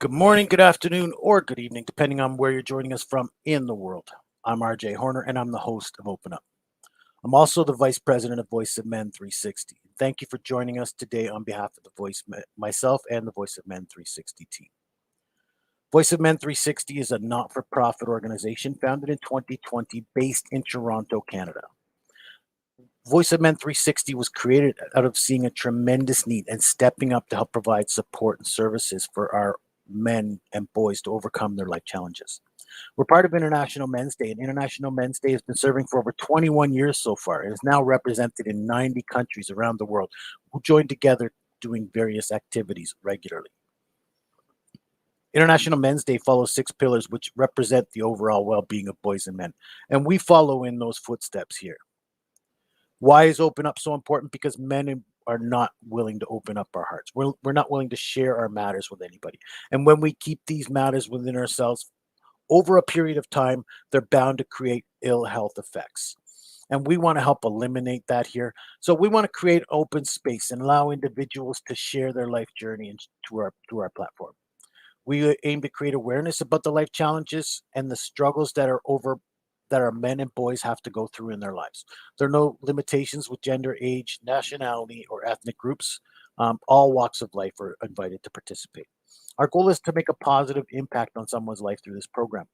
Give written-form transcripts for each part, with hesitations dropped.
Good morning, good afternoon, or good evening, depending on where you're joining us from in the world. I'm RJ Horner, and I'm the host of Open Up. I'm also the vice president of Voice of Men 360. Thank you for joining us today on behalf of myself and the Voice of Men 360 team. Voice of Men 360 is a not-for-profit organization founded in 2020 based in Toronto, Canada. Voice of Men 360 was created out of seeing a tremendous need and stepping up to help provide support and services for our men and boys to overcome their life challenges. We're part of International Men's Day, and International Men's Day has been serving for over 21 years so far and is now represented in 90 countries around the world who join together doing various activities regularly. International Men's Day follows 6 pillars which represent the overall well-being of boys and men, and we follow in those footsteps here. Why is Open Up so important? Because men are not willing to open up our hearts. We're not willing to share our matters with anybody. And when we keep these matters within ourselves, over a period of time, they're bound to create ill health effects. And we want to help eliminate that here. So we want to create open space and allow individuals to share their life journey through our platform. We aim to create awareness about the life challenges and the struggles that our men and boys have to go through in their lives. There are no limitations with gender, age, nationality, or ethnic groups. All walks of life are invited to participate. Our goal is to make a positive impact on someone's life through this program.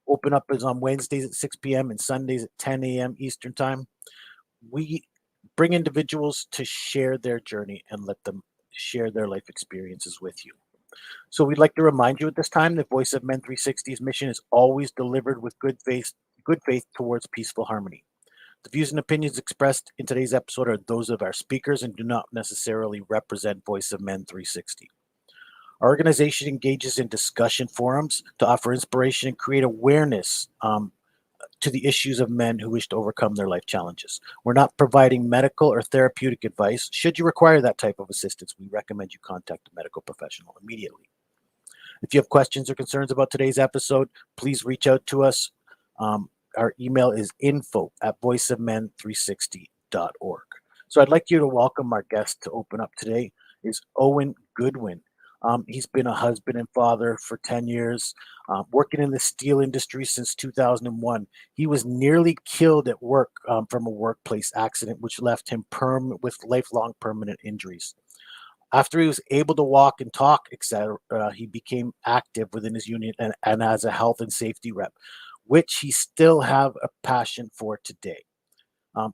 Open Up is on Wednesdays at 6 p.m. and Sundays at 10 a.m. Eastern Time. We bring individuals to share their journey and let them share their life experiences with you. So we'd like to remind you at this time that Voice of Men 360's mission is always delivered with good faith towards peaceful harmony. The views and opinions expressed in today's episode are those of our speakers and do not necessarily represent Voice of Men 360. Our organization engages in discussion forums to offer inspiration and create awareness to the issues of men who wish to overcome their life challenges. We're not providing medical or therapeutic advice. Should you require that type of assistance, we recommend you contact a medical professional immediately. If you have questions or concerns about today's episode, please reach out to us. Our email is info@voiceofmen360.org. So I'd like you to welcome our guest to Open Up today is Owen Goodwin. He's been a husband and father for 10 years, working in the steel industry since 2001. He was nearly killed at work from a workplace accident, which left him with lifelong permanent injuries. After he was able to walk and talk, etc., he became active within his union and as a health and safety rep, which he still have a passion for today.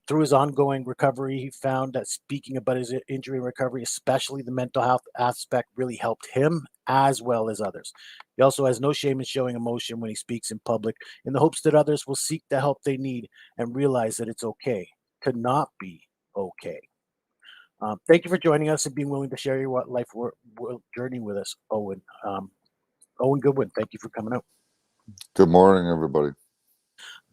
Through his ongoing recovery, he found that speaking about his injury and recovery, especially the mental health aspect, really helped him as well as others. He also has no shame in showing emotion when he speaks in public in the hopes that others will seek the help they need and realize that it's okay to not be okay. Thank you for joining us and being willing to share your journey with us, Owen. Owen Goodwin, thank you for coming out. Good morning, everybody.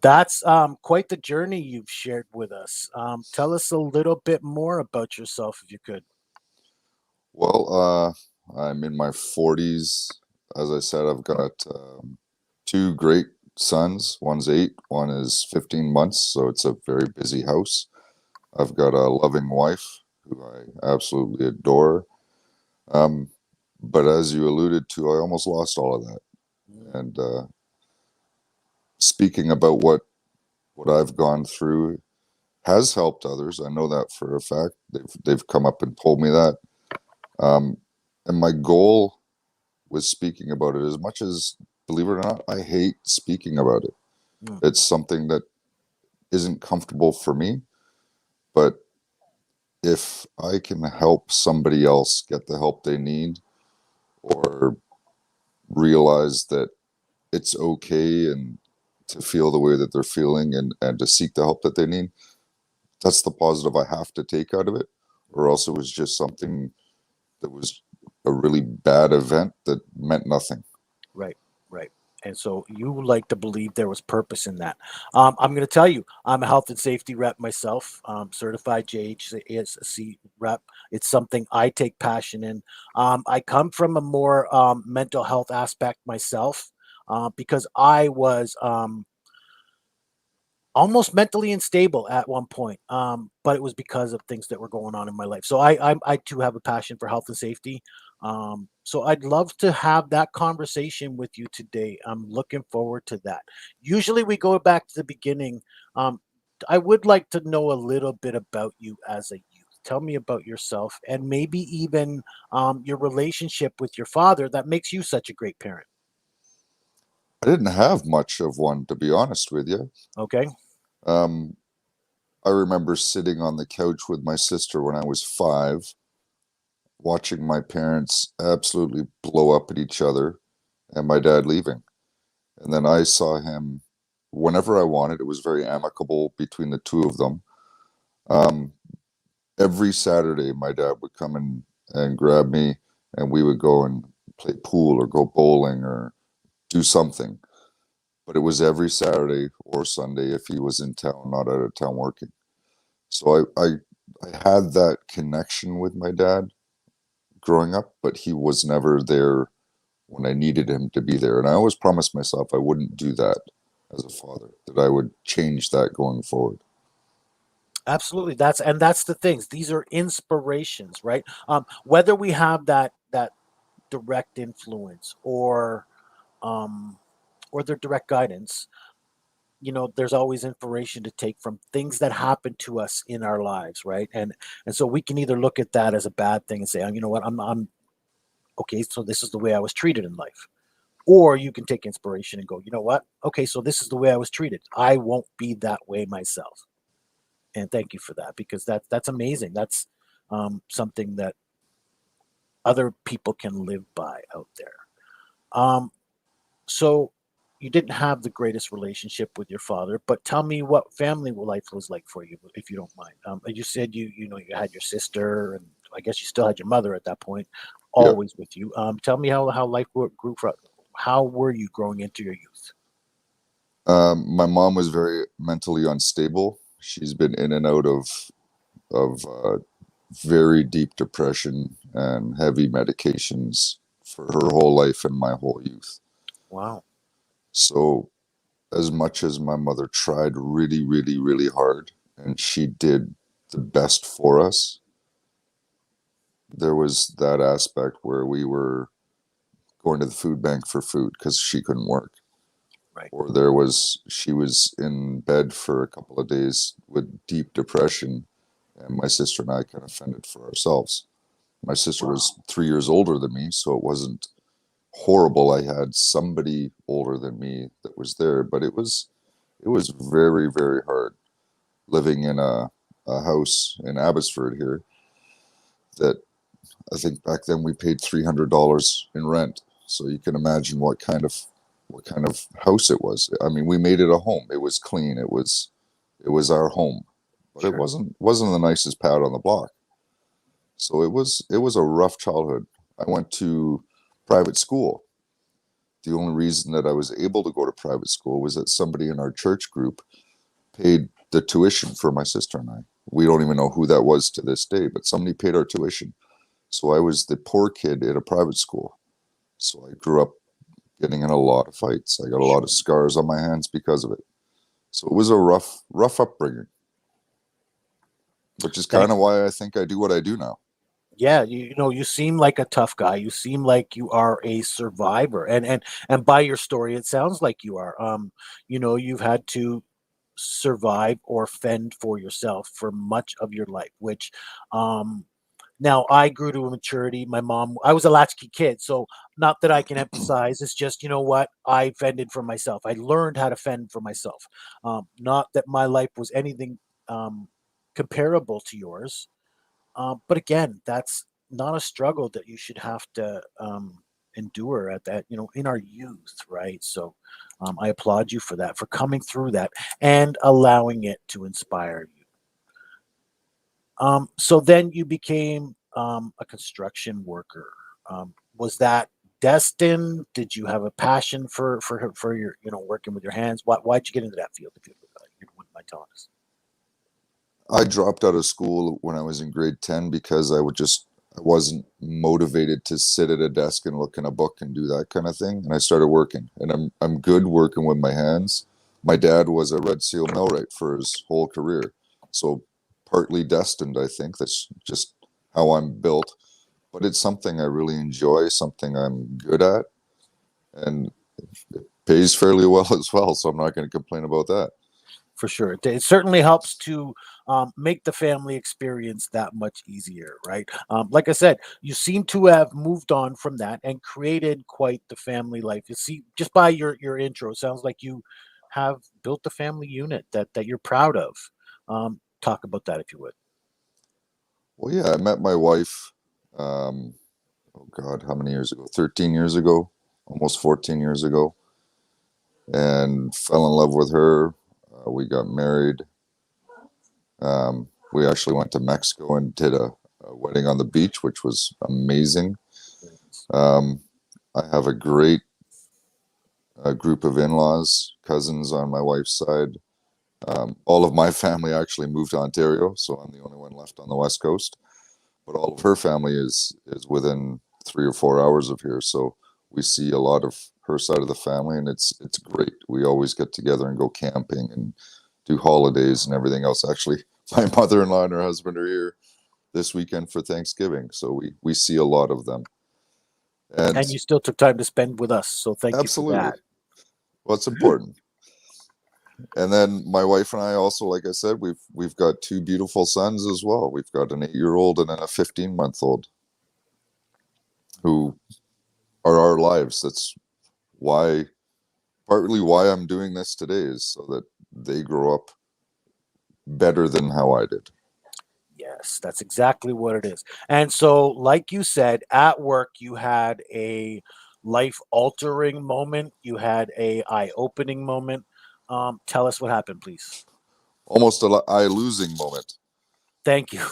That's quite the journey you've shared with us. Tell us a little bit more about yourself, if you could. Well, I'm in my 40s. As I said, I've got 2 great sons. One's 8, one is 15 months, so it's a very busy house. I've got a loving wife who I absolutely adore. But as you alluded to, I almost lost all of that. And speaking about what I've gone through has helped others. I know that for a fact. They've come up and told me that. And my goal with speaking about it, as much as, believe it or not, I hate speaking about it. It's something that isn't comfortable for me. But if I can help somebody else get the help they need, or realize that it's okay and to feel the way that they're feeling and to seek the help that they need, that's the positive I have to take out of it. Or else it was just something that was a really bad event that meant nothing. Right. And so you like to believe there was purpose in that. I'm going to tell you, I'm a health and safety rep myself, certified JHC rep. It's something I take passion in. I come from a more mental health aspect myself because I was almost mentally unstable at one point, but it was because of things that were going on in my life. So I too have a passion for health and safety. So I'd love to have that conversation with you today. I'm looking forward to that. Usually we go back to the beginning. Um, I would like to know a little bit about you as a youth. Tell me about yourself and maybe even your relationship with your father that makes you such a great parent. I didn't have much of one, to be honest with you. Okay. Um, I remember sitting on the couch with my sister when I was 5, watching my parents absolutely blow up at each other and my dad leaving. And then I saw him whenever I wanted. It was very amicable between the two of them. Um, every Saturday, my dad would come and grab me, and we would go and play pool or go bowling or do something. But it was every Saturday or Sunday if he was in town, not out of town working. So I had that connection with my dad growing up, but he was never there when I needed him to be there. And I always promised myself I wouldn't do that as a father, that I would change that going forward. Absolutely. That's the things. These are inspirations, right? Whether we have that direct influence um, or their direct guidance, there's always inspiration to take from things that happen to us in our lives, right? And so we can either look at that as a bad thing and say, you know what, I'm okay, so this is the way I was treated in life. Or you can take inspiration and go, you know what, okay, so this is the way I was treated. I won't be that way myself. And thank you for that, because that's amazing. That's something that other people can live by out there. Um, So you didn't have the greatest relationship with your father, but tell me what family life was like for you, if you don't mind. You said you had your sister, and I guess you still had your mother at that point, Yeah. always with you. Tell me how life grew from. How were you growing into your youth? My mom was very mentally unstable. She's been in and out of very deep depression and heavy medications for her whole life and my whole youth. Wow. So as much as my mother tried really, really, really hard, and she did the best for us, there was that aspect where we were going to the food bank for food because she couldn't work. Right. Or she was in bed for a couple of days with deep depression, and my sister and I kind of fended for ourselves. My sister Wow. was 3 years older than me, so it wasn't horrible. I had somebody older than me that was there, but it was very, very hard living in a house in Abbotsford here that I think back then we paid $300 in rent. So you can imagine what kind of house it was. I mean, we made it a home. It was clean. It was our home, but it Sure. wasn't the nicest pad on the block. So it was a rough childhood. I went to private school. The only reason that I was able to go to private school was that somebody in our church group paid the tuition for my sister and I. We don't even know who that was to this day, but somebody paid our tuition. So I was the poor kid in a private school. So I grew up getting in a lot of fights. I got a lot of Sure. scars on my hands because of it. So it was a rough, rough upbringing, which is kind Thank of why I think I do what I do now. Yeah, you seem like a tough guy. You seem like you are a survivor, and by your story it sounds like you are. You've had to survive or fend for yourself for much of your life, which um now I grew to a maturity. I was a latchkey kid, so not that I can emphasize, it's just, you know what, I fended for myself. I learned how to fend for myself. Not that my life was anything um comparable to yours, but again, that's not a struggle that you should have to endure at that, in our youth, right? So I applaud you for that, for coming through that and allowing it to inspire you. So then you became a construction worker. Was that destined? Did you have a passion for your, working with your hands? Why'd you get into that field? If you wouldn't mind telling us. I dropped out of school when I was in grade 10 because I wasn't motivated to sit at a desk and look in a book and do that kind of thing. And I started working, and I'm good working with my hands. My dad was a Red Seal millwright for his whole career, so partly destined. I think that's just how I'm built. but it's something I really enjoy, something I'm good at, and it pays fairly well as well. So I'm not going to complain about that. For sure. It certainly helps to make the family experience that much easier, right? Like I said, you seem to have moved on from that and created quite the family life. You see, just by your intro, it sounds like you have built a family unit that you're proud of. Talk about that if you would. Well, yeah, I met my wife, um, oh God, how many years ago? 13 years ago, almost 14 years ago, and fell in love with her. We got married. We actually went to Mexico and did a wedding on the beach, which was amazing. Um, I have a great group of in-laws, cousins on my wife's side. All of my family actually moved to Ontario, so I'm the only one left on the West Coast. But all of her family is within 3 or 4 hours of here, so we see a lot of her side of the family, and it's great. We always get together and go camping and do holidays and everything else. Actually, my mother-in-law and her husband are here this weekend for Thanksgiving, so we see a lot of them. And And you still took time to spend with us, so thank you for absolutely, that. well, it's important. And then my wife and I also, like I said, we've got two beautiful sons as well. We've got an 8-year-old and then a 15-month-old who are our lives. That's why, partly why I'm doing this today, is so that they grow up better than how I did. Yes, that's exactly what it is. And so, like you said, at work, you had a life altering moment, you had a eye opening moment. Tell us what happened, please. Almost a eye losing moment. Thank you.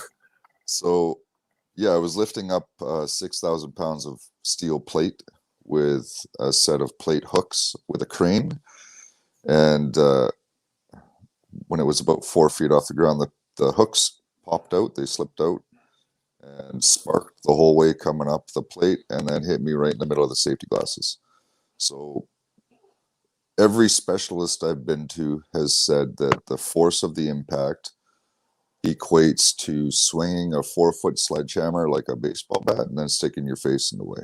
So, yeah, I was lifting up 6,000 pounds of steel plate with a set of plate hooks with a crane. And when it was about 4 feet off the ground, the hooks popped out, they slipped out and sparked the whole way coming up the plate and then hit me right in the middle of the safety glasses. So every specialist I've been to has said that the force of the impact equates to swinging a 4-foot sledgehammer like a baseball bat and then sticking your face in the way.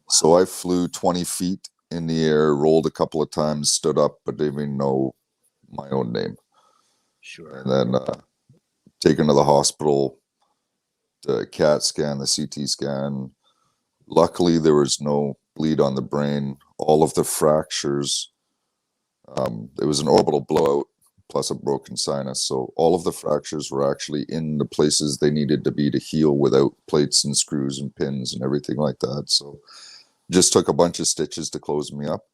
So I flew 20 feet in the air, rolled a couple of times, stood up, but didn't even know my own name. Sure. And then taken to the hospital, the CAT scan, the CT scan. Luckily, there was no bleed on the brain. All of the fractures, it was an orbital blowout plus a broken sinus. So all of the fractures were actually in the places they needed to be to heal without plates and screws and pins and everything like that. So just took a bunch of stitches to close me up,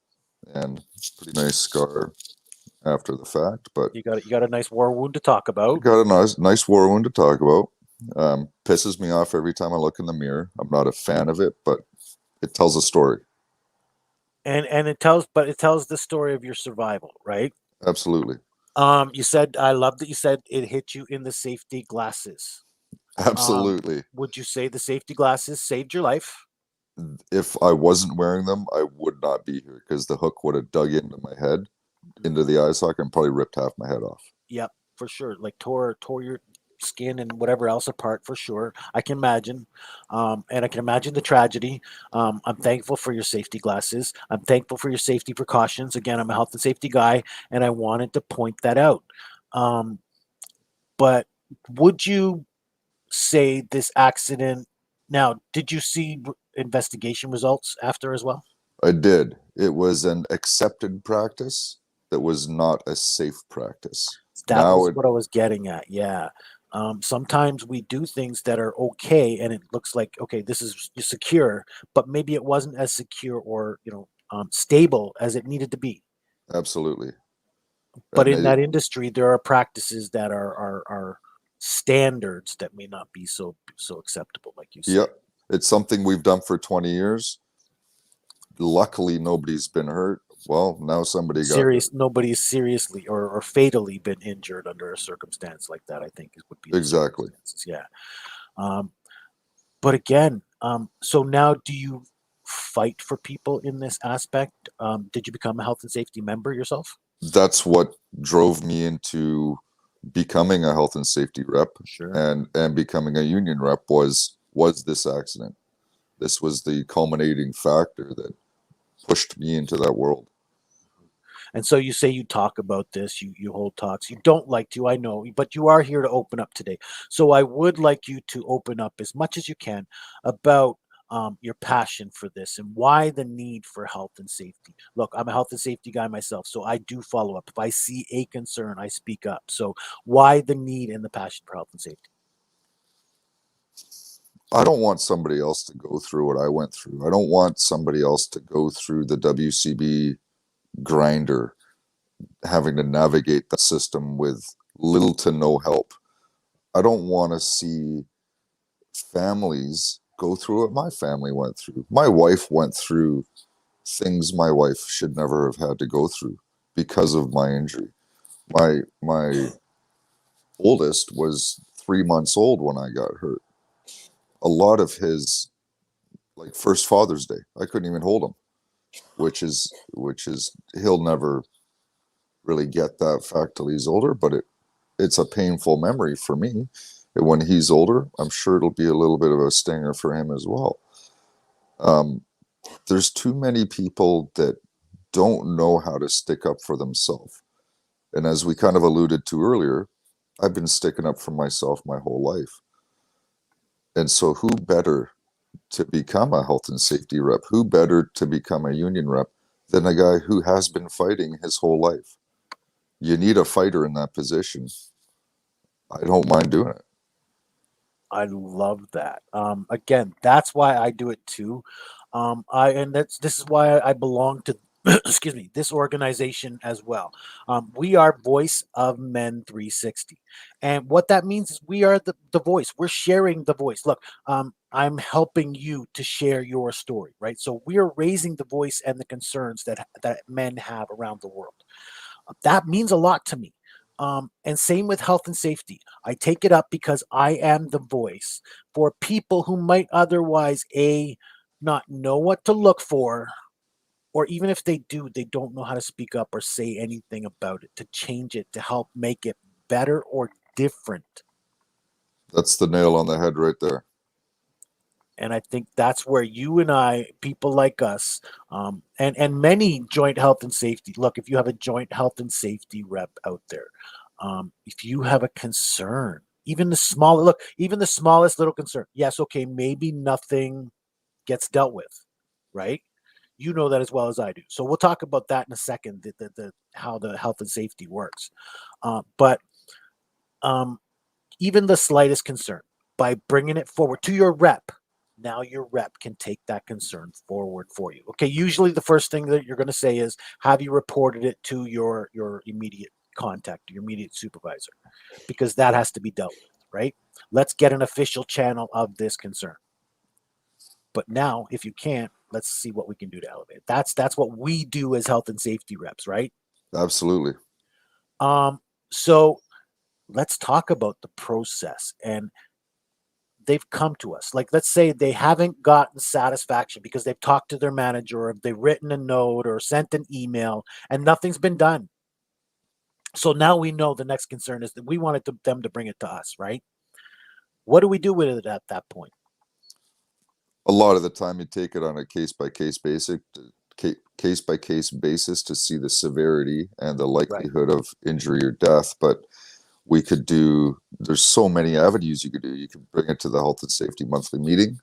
and pretty nice scar after the fact. But You got a nice war wound to talk about. got a nice war wound to talk about. Pisses me off every time I look in the mirror. I'm not a fan of it, but it tells a story. And it tells the story of your survival, right? Absolutely. You said, I love that you said it hit you in the safety glasses. Absolutely. Would you say the safety glasses saved your life? If I wasn't wearing them, I would not be here because the hook would have dug into my head, into the eye socket, and probably ripped half my head off. Yep, for sure. Like tore your skin and whatever else apart for sure. I can imagine, and I can imagine the tragedy. I'm thankful for your safety glasses. I'm thankful for your safety precautions. Again, I'm a health and safety guy, and I wanted to point that out. Um, but would you say this accident? Now, did you see investigation results after as well? I did. It was an accepted practice that was not a safe practice. That Now was it what I was getting at. Yeah. Sometimes we do things that are okay, and it looks like okay, this is secure, but maybe it wasn't as secure or stable as it needed to be. absolutely. But And in that industry, there are practices that are standards that may not be so acceptable, like you say. yep, it's something we've done for 20 years. Luckily, nobody's been hurt. Well, now somebody got hurt. Nobody's seriously or fatally been injured under a circumstance like that. I think would be the Exactly. circumstances. Yeah. Um, but again, so now do you fight for people in this aspect? Did you become a health and safety member yourself? That's what drove me into becoming a health and safety rep Sure. and becoming a union rep was this accident. This was the culminating factor that pushed me into that world. And so you say you talk about this, you hold talks. You don't like to, I know, but you are here to open up today. So I would like you to open up as much as you can about your passion for this and why the need for health and safety. Look, I'm a health and safety guy myself, so I do follow up. If I see a concern, I speak up. So why the need and the passion for health and safety? I don't want somebody else to go through what I went through. I don't want somebody else to go through the WCB grinder, having to navigate the system with little to no help. I don't want to see families go through what my family went through. My wife went through things my wife should never have had to go through because of my injury. My oldest was 3 months old when I got hurt. A lot of his, like, first Father's Day, I couldn't even hold him, which is he'll never really get that fact till he's older, but it's a painful memory for me. And when he's older, I'm sure it'll be a little bit of a stinger for him as well. There's too many people that don't know how to stick up for themselves. And as we kind of alluded to earlier, I've been sticking up for myself my whole life. And so who better to become a health and safety rep? Who better to become a union rep than a guy who has been fighting his whole life? You need a fighter in that position. I don't mind doing it. I love that. Again, that's why I do it too. I and that's this is why I belong to excuse me, this organization as well. We are Voice of Men 360. And what that means is we are the voice. We're sharing the voice. Look, I'm helping you to share your story, right? So we are raising the voice and the concerns that men have around the world. That means a lot to me. And same with health and safety. I take it up because I am the voice for people who might otherwise a not know what to look for, or even if they do, they don't know how to speak up or say anything about it to change it to help make it better or different. That's the nail on the head right there. And I think that's where you and I, people like us, and many joint health and safety. Look, if you have a joint health and safety rep out there, if you have a concern, even the small look, even the smallest little concern, yes, okay, maybe nothing gets dealt with, right? You know that as well as I do. So we'll talk about that in a second. The how the health and safety works, but um, even the slightest concern, by bringing it forward to your rep, now your rep can take that concern forward for you. Okay, usually the first thing that you're going to say is, have you reported it to your immediate contact, your immediate supervisor? Because that has to be dealt with, right? Let's get an official channel of this concern. But now, if you can't, let's see what we can do to elevate it. That's what we do as health and safety reps, right? Absolutely. So let's talk about the process. And they've come to us. Like, let's say they haven't gotten satisfaction because they've talked to their manager, or they've written a note or sent an email and nothing's been done. So now we know the next concern is that we wanted them to bring it to us, right? What do we do with it at that point? A lot of the time you take it on a case by case basis to see the severity and the Right. likelihood of injury or death. But we could do, there's so many avenues you could do. You could bring it to the health and safety monthly meeting.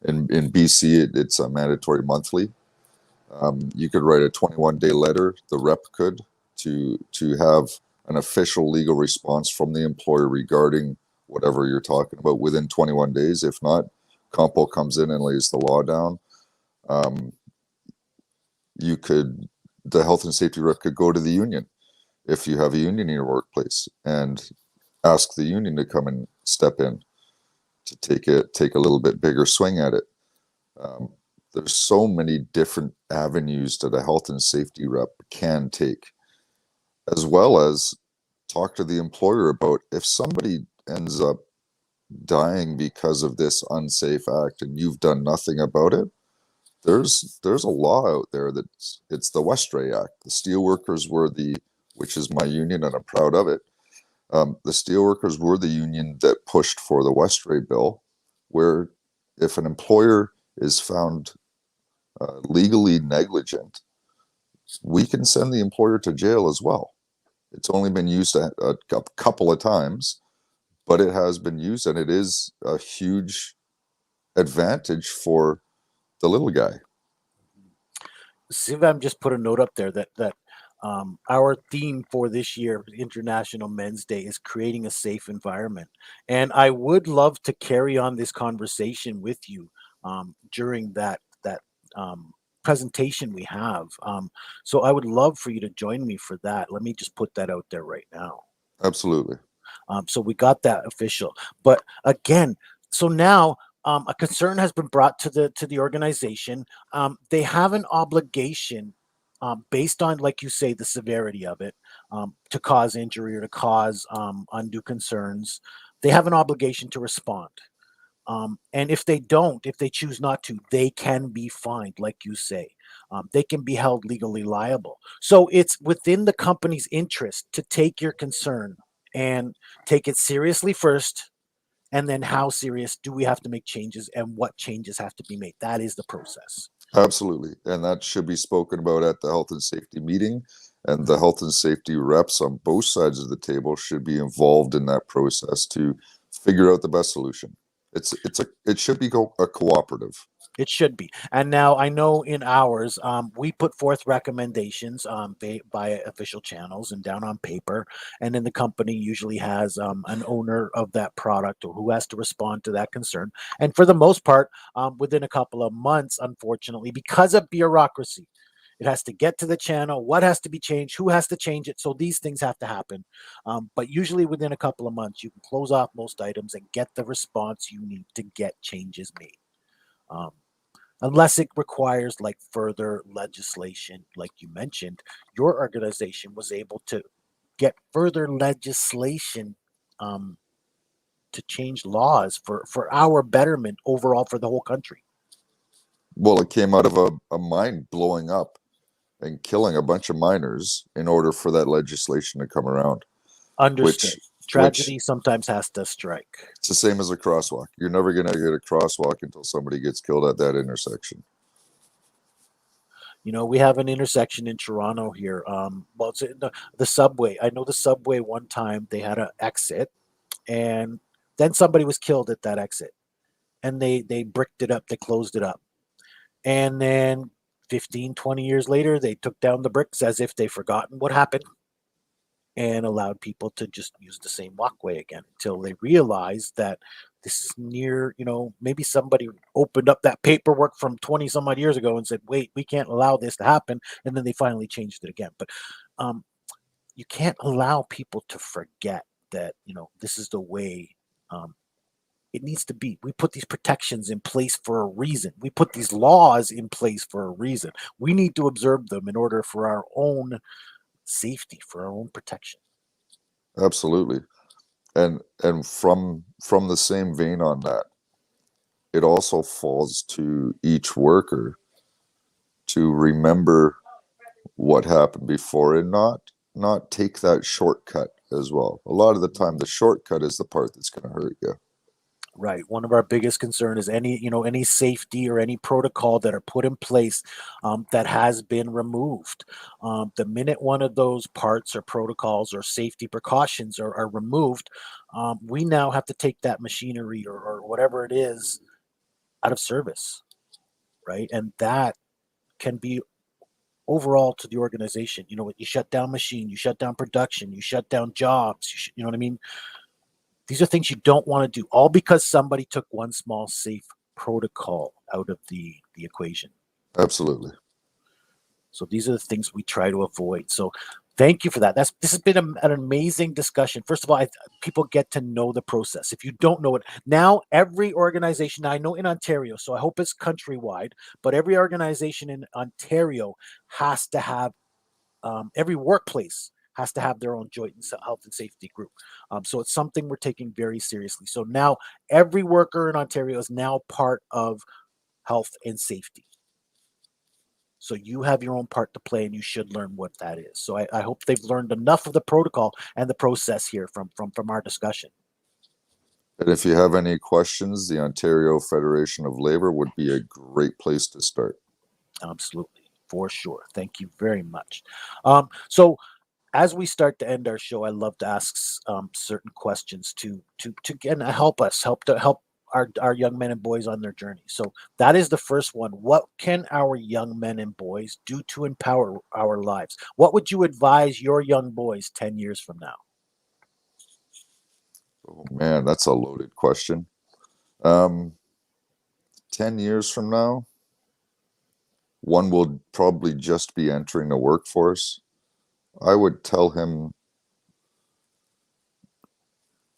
In BC, it's a mandatory monthly. You could write a 21-day letter, the rep could, to have an official legal response from the employer regarding whatever you're talking about within 21 days. If not, Compo comes in and lays the law down. Um, you could, the health and safety rep could go to the union if you have a union in your workplace and ask the union to come and step in to take a little bit bigger swing at it. There's so many different avenues that a health and safety rep can take, as well as talk to the employer about if somebody ends up dying because of this unsafe act and you've done nothing about it. There's a law out there that's, it's the Westray Act. The steelworkers were which is my union and I'm proud of it. The steelworkers were the union that pushed for the Westray bill, where if an employer is found legally negligent, we can send the employer to jail as well. It's only been used a couple of times, but it has been used, and it is a huge advantage for the little guy. Sivam just put a note up there that our theme for this year, International Men's Day, is creating a safe environment, and I would love to carry on this conversation with you during that presentation we have. So I would love for you to join me for that. Let me just put that out there right now. Absolutely. So we got that official. But again, so now a concern has been brought to the organization. They have an obligation, based on, like you say, the severity of it, to cause injury or to cause undue concerns. They have an obligation to respond. And if they don't, if they choose not to, they can be fined, like you say. They can be held legally liable. So it's within the company's interest to take your concern and take it seriously first. And then, how serious do we have to make changes and what changes have to be made? That is the process. Absolutely. And that should be spoken about at the health and safety meeting. And the Mhm. health and safety reps on both sides of the table should be involved in that process to figure out the best solution. It should be a cooperative. It should be. And now I know in ours, we put forth recommendations by official channels and down on paper. And then the company usually has an owner of that product or who has to respond to that concern. And for the most part, within a couple of months, unfortunately, because of bureaucracy, it has to get to the channel. What has to be changed? Who has to change it? So these things have to happen. But usually within a couple of months, you can close off most items and get the response you need to get changes made. Um, Unless it requires like further legislation, like you mentioned, your organization was able to get further legislation, um, to change laws for our betterment overall for the whole country. Well, it came out of a mine blowing up and killing a bunch of miners in order for that legislation to come around, Understood. which which Tragedy sometimes has to strike. it's the same as a crosswalk. You're never going to get a crosswalk until somebody gets killed at that intersection. You know, we have an intersection in Toronto here. Well, it's in the subway. I know the subway. One time they had an exit, and then somebody was killed at that exit, and they bricked it up. They closed it up. And then 15, 20 years later, they took down the bricks as if they've forgotten what happened and allowed people to just use the same walkway again until they realized that this is near, maybe somebody opened up that paperwork from 20 some odd years ago and said, wait, we can't allow this to happen. And then they finally changed it again. But um, you can't allow people to forget that, this is the way um, it needs to be. We put these protections in place for a reason. We put these laws in place for a reason. We need to observe them in order for our own safety, for our own protection. Absolutely. And from the same vein on that, it also falls to each worker to remember what happened before and not take that shortcut as well. A lot of the time the shortcut is the part that's going to hurt you. Right. One of our biggest concern is any safety or any protocol that are put in place that has been removed. The minute one of those parts or protocols or safety precautions are removed, we now have to take that machinery or whatever it is out of service. Right. And that can be overall to the organization. You shut down machine, you shut down production, you shut down jobs. You know what I mean? These are things you don't want to do, all because somebody took one small safe protocol out of the equation. Absolutely. So these are the things we try to avoid. So thank you for that. This has been an amazing discussion. First of all, people get to know the process. If you don't know it now, every organization, now I know in Ontario, so I hope it's countrywide, but every organization in Ontario has to have, every workplace has to have their own joint and health and safety group. So it's something we're taking very seriously. So now every worker in Ontario is now part of health and safety. So you have your own part to play, and you should learn what that is. So I hope they've learned enough of the protocol and the process here from our discussion. And if you have any questions, the Ontario Federation of Labor would be a great place to start. Absolutely, for sure. Thank you very much. So as we start to end our show, I love to ask certain questions to again help us help our young men and boys on their journey. So that is the first one. What can our young men and boys do to empower our lives? What would you advise your young boys 10 years from now? Oh man, that's a loaded question. Um, 10 years from now, one will probably just be entering the workforce. I would tell him,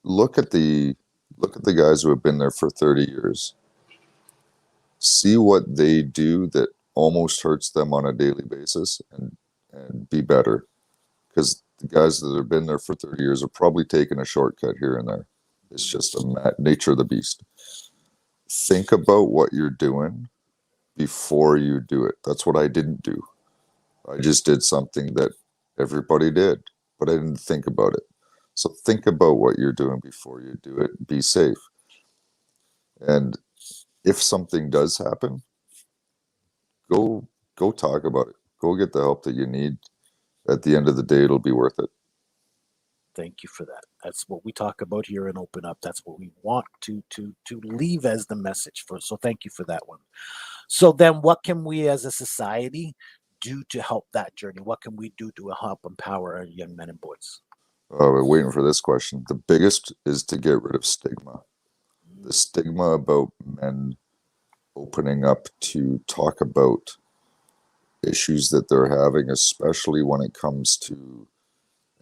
look at the look at the guys who have been there for 30 years. See what they do that almost hurts them on a daily basis, and be better. Because the guys that have been there for 30 years have probably taken a shortcut here and there. It's just a nature of the beast. Think about what you're doing before you do it. That's what I didn't do. I just did something that everybody did, but I didn't think about it. So think about what you're doing before you do it. Be safe. And if something does happen, go go talk about it. Go get the help that you need. At the end of the day, it'll be worth it. Thank you for that. That's what we talk about here and open up. That's what we want to leave as the message for. So thank you for that one. So then what can we as a society do to help that journey? What can we do to help empower our young men and boys? We're waiting for this question. The biggest is to get rid of stigma. The stigma about men opening up to talk about issues that they're having, especially when it comes to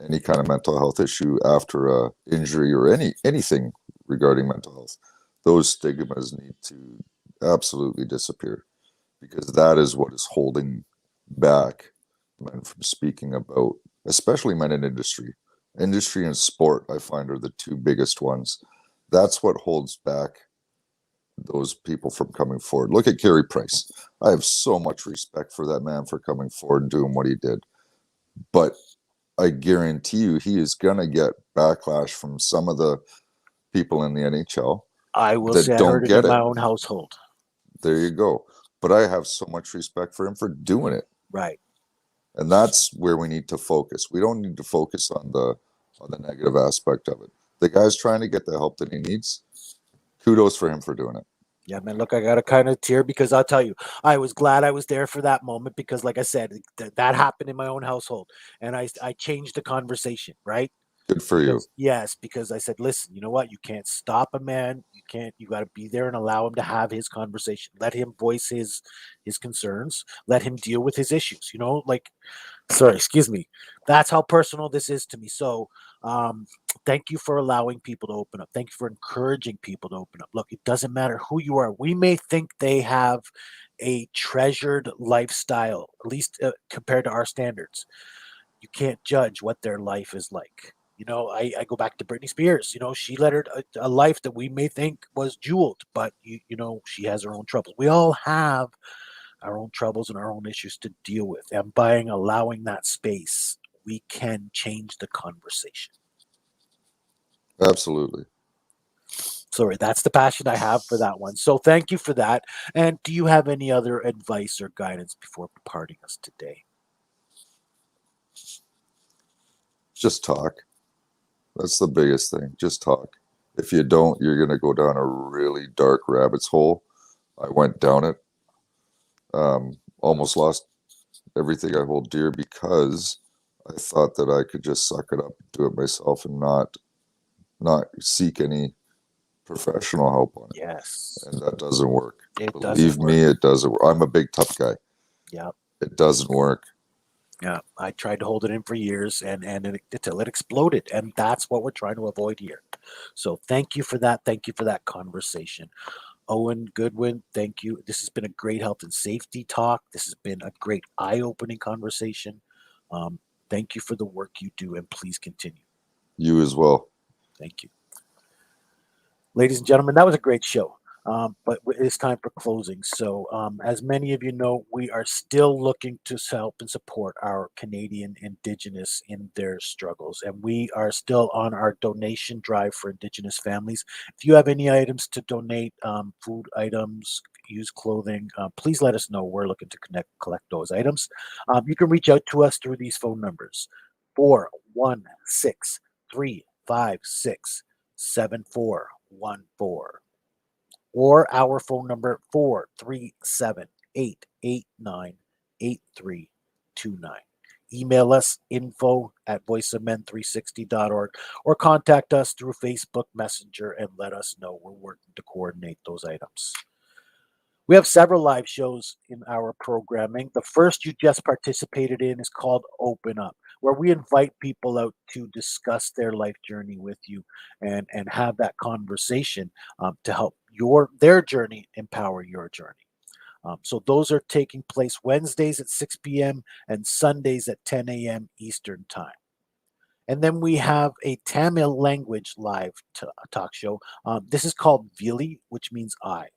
any kind of mental health issue after a injury or anything regarding mental health. Those stigmas need to absolutely disappear, because that is what is holding back men from speaking about, especially men in industry. Industry and sport, I find, are the two biggest ones. That's what holds back those people from coming forward. Look at Carey Price. I have so much respect for that man for coming forward and doing what he did. But I guarantee you he is going to get backlash from some of the people in the NHL I will that say I don't heard it get in it. my own household. There you go. But I have so much respect for him for doing it. Right. And that's where we need to focus. We don't need to focus on the negative aspect of it. The guy's trying to get the help that he needs. Kudos for him for doing it. Yeah, man. Look, I got a kind of tear because I'll tell you, I was glad I was there for that moment because, like I said, that happened in my own household, and I changed the conversation, right? Good for you. Because yes, because I said, listen, you know what? You can't stop a man. You can't. You got to be there and allow him to have his conversation. Let him voice his concerns. Let him deal with his issues. You know, like sorry, excuse me. That's how personal this is to me. So, thank you for allowing people to open up. Thank you for encouraging people to open up. Look, it doesn't matter who you are. We may think they have a treasured lifestyle, at least compared to our standards. You can't judge what their life is like. You know, I go back to Britney Spears. You know, she led her a life that we may think was jeweled, but you know, she has her own troubles. We all have our own troubles and our own issues to deal with. And by allowing that space, we can change the conversation. Absolutely. Sorry, that's the passion I have for that one. So thank you for that. And do you have any other advice or guidance before parting us today? Just talk. That's the biggest thing. Just talk. If you don't, you're going to go down a really dark rabbit's hole. I went down it. Almost lost everything I hold dear because I thought that I could just suck it up, do it myself, and not seek any professional help on it. Yes. And that doesn't work. It Believe doesn't me, work. it doesn't work. I'm a big tough guy. Yeah. It doesn't work. Yeah. I tried to hold it in for years and until it exploded. And that's what we're trying to avoid here. So thank you for that. Thank you for that conversation. Owen, Goodwin, thank you. This has been a great health and safety talk. This has been a great eye opening conversation. Um, thank you for the work you do, and please continue. You as well. Thank you. Ladies and gentlemen, that was a great show. But it's time for closing. So, as many of you know, we are still looking to help and support our Canadian Indigenous in their struggles, and we are still on our donation drive for Indigenous families. If you have any items to donate, food items, used clothing, please let us know. We're looking to collect those items. You can reach out to us through these phone numbers: 416-356-7414, or our phone number 437-889-8329. Email us info@voiceofmen360.org, or contact us through Facebook Messenger and let us know. We're working to coordinate those items. We have several live shows in our programming. The first you just participated in is called Open Up, where we invite people out to discuss their life journey with you and have that conversation to help their journey empower your journey. So those are taking place Wednesdays at 6 p.m. and Sundays at 10 a.m. Eastern Time. And then we have a Tamil language live talk show. This is called Vili, which means I.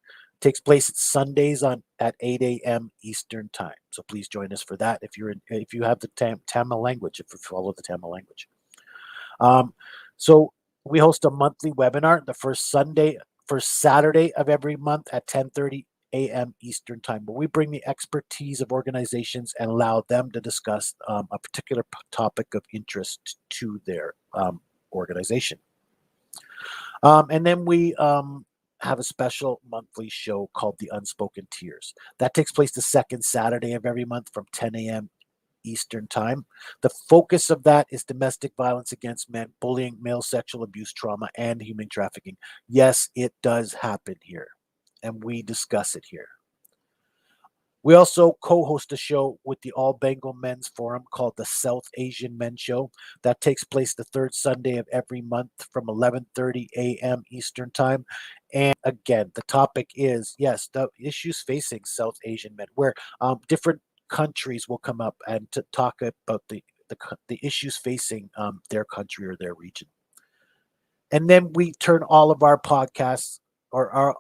Takes place at Sundays at 8 a.m. Eastern Time. So please join us for that if you have the Tamil language, if you follow the Tamil language. So we host a monthly webinar the first Saturday of every month at 10:30 a.m. Eastern Time, where we bring the expertise of organizations and allow them to discuss a particular topic of interest to their organization. And then we have a special monthly show called The Unspoken Tears. That takes place the second Saturday of every month from 10 a.m. Eastern Time. The focus of that is domestic violence against men, bullying, male sexual abuse, trauma, and human trafficking. Yes, it does happen here, and we discuss it here. We also co-host a show with the All Bengal Men's Forum called the South Asian Men Show. That takes place the third Sunday of every month from 11:30 a.m. Eastern Time. And again, the topic is, yes, the issues facing South Asian men, where different countries will come up and to talk about the issues facing their country or their region. And then we turn all of our podcasts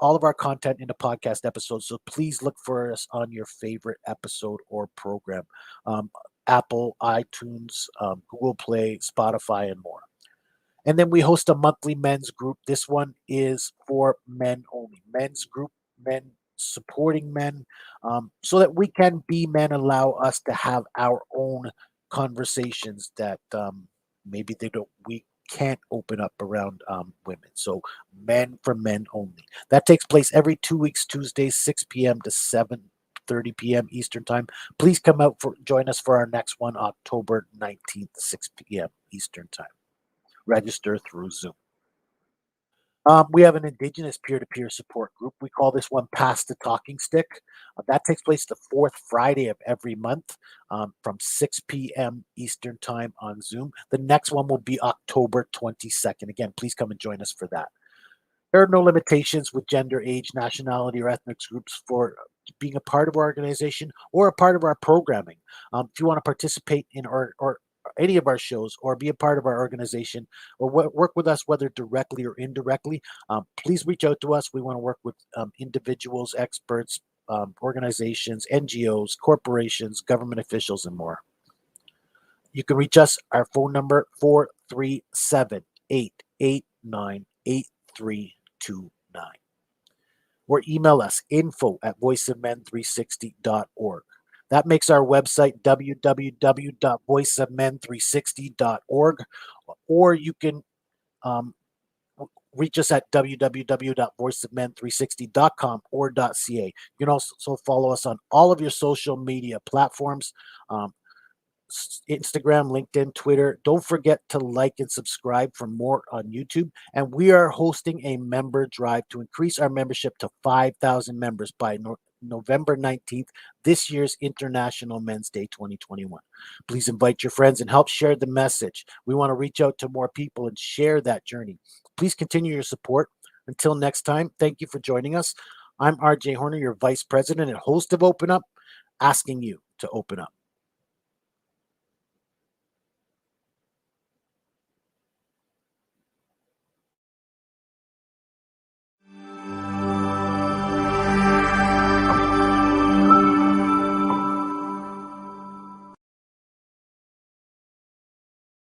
all of our content into podcast episodes. So please look for us on your favorite episode or program: um, Apple, iTunes, Google Play, Spotify, and more. And then we host a monthly men's group. This one is for men only. Men's group, men supporting men, so that we can be men, allow us to have our own conversations that maybe we can't open up around women. So men for men only. That takes place every 2 weeks, Tuesdays, 6 p.m. to 7:30 p.m. Eastern Time. Please come out join us for our next one, October 19th, 6 p.m. Eastern Time. Register through Zoom. We have an Indigenous peer-to-peer support group. We call this one Pass the Talking Stick. That takes place the fourth Friday of every month from 6 p.m. Eastern Time on Zoom. The next one will be October 22nd. Again, please come and join us for that. There are no limitations with gender, age, nationality, or ethnic groups for being a part of our organization or a part of our programming. If you want to participate in or any of our shows or be a part of our organization or work with us, whether directly or indirectly, please reach out to us. We want to work with individuals, experts, organizations, NGOs, corporations, government officials, and more. You can reach us. Our phone number 437-889-8329, or email us info@voiceofmen360.org. That makes our website www.voiceofmen360.org, or you can um, reach us at www.voiceofmen360.com or .ca. You can also follow us on all of your social media platforms. Instagram, LinkedIn, Twitter. Don't forget to like and subscribe for more on YouTube. And we are hosting a member drive to increase our membership to 5,000 members by November 19th, this year's International Men's Day 2021. Please invite your friends and help share the message. We want to reach out to more people and share that journey. Please continue your support. Until next time, thank you for joining us. I'm RJ Horner, your Vice President and host of Open Up, asking you to open up.